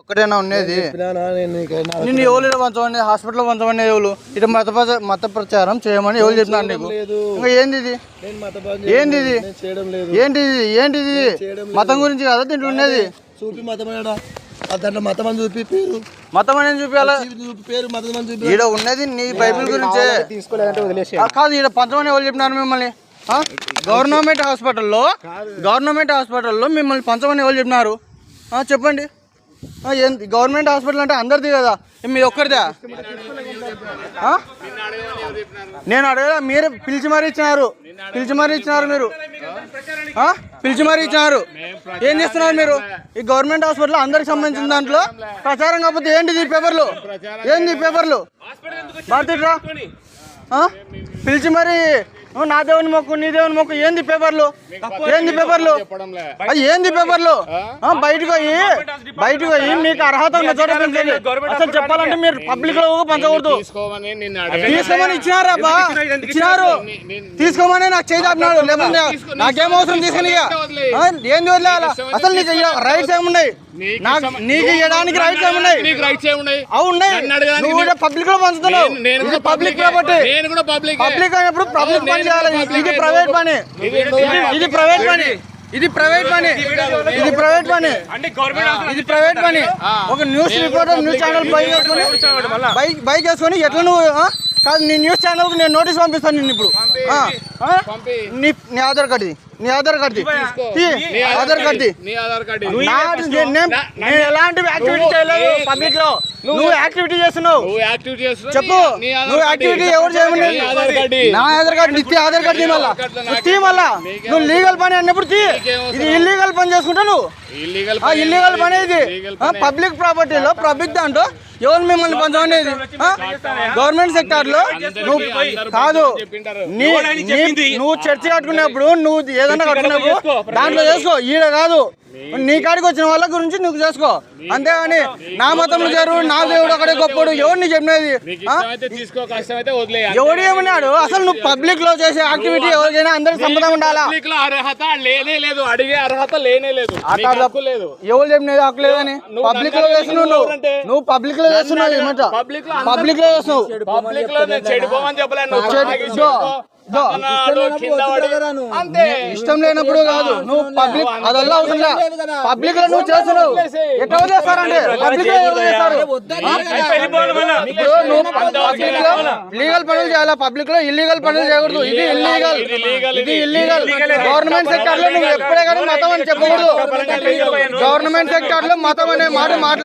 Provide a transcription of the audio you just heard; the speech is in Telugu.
ఒకటేనా ఉండేది? నిన్ను ఎవరు పంచమని హాస్పిటల్లో పంచమని ఎవరు ఇటు మత ప్రచారం చేయమని ఎవరు చెప్పినారు నీకు? ఇంకా ఏంది ఇది? ఏంది ఇది? ఏంటిది? ఏంటిది? మతం గురించి కదా దీంట్లో ఉండేది. దాంట్లో మతం అని చూపి పేరు మతం అనేది చూపించాలా? పేరు మతం అని చూపి ఈడ ఉన్నది నీ బైబిల్ గురించే కాదు. ఈడ పంచమని ఎవరు చెప్పినారు మిమ్మల్ని? గవర్నమెంట్ హాస్పిటల్లో మిమ్మల్ని పంచమని ఎవరు చెప్పినారు? చెప్పండి. గవర్నమెంట్ హాస్పిటల్ అంటే అందరిది కదా, మీరు ఒక్కరిదా? నేను అడగదా? మీరు పిలిచి మరీ ఇచ్చినారు మీరు పిలిచి మరీ ఇచ్చినారు. ఏం చేస్తున్నారు మీరు? ఈ గవర్నమెంట్ హాస్పిటల్ అందరికి సంబంధించిన దాంట్లో ప్రచారం కాకపోతే ఏంటిది పేపర్లు? ఏంది పేపర్లు? భారతీయురా పిలిచి మరి నా దేవుని మొక్కు నీ దేవుని మొక్కు ఏంది పేపర్లు? అది ఏంది పేపర్లు? బయటకు పోయి మీకు అర్హత ఉన్న చోట పెంచండి. అసలు చెప్పాలంటే మీరు పబ్లిక్ లో పంచకూడదు. తీసుకోమని ఇచ్చినారా? ఇచ్చినారు. తీసుకోమని నాకు చేసినాడు. లేకపోతే నాకేం అవసరం తీసుకుని ఏంది వదిలేయాలా? అసలు నీకు రైట్స్ ఏమున్నాయి? నీకు ఇవ్వడానికి రైట్స్ ఏమున్నాయి? అవున్నాయి. నువ్వు కూడా పబ్లిక్ లో పంచుతున్నావు. పబ్లిక్ కాబట్టి పబ్లిక్ అయినప్పుడు పబ్లిక్ పని చేయాలి. ఇది ప్రైవేట్ పని. ఒక news reporter news channel bike వేసుకొని ఎట్లా నువ్వు కాదు నీ న్యూస్ ఛానల్ కు నేను నోటీస్ పంపిస్తాను. నిన్ను ఇప్పుడు నీ ఆధార్ కార్డు నేను ఎలాంటి యాక్టివిటీ చేయలేదు పబ్లిక్ లో. నువ్వు యాక్టివిటీ చేస్తున్నావు. చెప్పు నువ్వు యాక్టివిటీ ఎవరు చేయమని? నా ఆధార్ కార్డు ఆధార్ కార్డు మళ్ళా నువ్వు లీగల్ పని అన్నప్పుడు ఇది ఇల్లీగల్ పని చేసుకుంటా నువ్వు. ఇల్లీగల్ పని ఇది. పబ్లిక్ ప్రాపర్టీలో పబ్లిక్ దాంట్లో ఎవరు మిమ్మల్ని పంచమనేది? గవర్నమెంట్ సెక్టార్ లో నువ్వు కాదు. నువ్వు చర్చి కట్టుకున్నప్పుడు నువ్వు ఏదైనా కట్టుకున్నప్పుడు దాంట్లో చేసుకో. ఈడ కాదు. నీ కాడికి వచ్చిన వాళ్ళ గురించి నువ్వు చేసుకో. అంతేగాని నా మతంలో చేరు నా దేవుడు అక్కడే గొప్పడు ఎవరిని చెప్పినది? ఎవడు ఏమన్నాడు? అసలు నువ్వు పబ్లిక్ లో చేసే యాక్టివిటీ ఎవరికైనా అందరికి సంబంధం ఉండాలా? ఎవరు చెప్పినది హక్కు లేదని? పబ్లిక్ లో చేస్తున్నావు నువ్వు పబ్లిక్ లో చేస్తున్నావు. ఏమంటా పబ్లిక్ లో చేస్తున్నావు? ఇష్టం లేనప్పుడు కాదు. నువ్వు పబ్లిక్ అదల్లా అవసరం పబ్లిక్ లో నువ్వు చేస్తున్నావు. ఎట్లా చేస్తారంటే పబ్లిక్ లో చేస్తారు. నువ్వు పబ్లిక్ లో లీగల్ పనులు చేయాలా? పబ్లిక్ లో ఇల్లీగల్ పనులు చేయకూడదు. ఇది ఇల్లీగల్. గవర్నమెంట్ సెక్టార్ లో నువ్వు ఎప్పుడే కానీ మతం అని చెప్పకూడదు. గవర్నమెంట్ సెక్టార్ లో మతం అనే మాట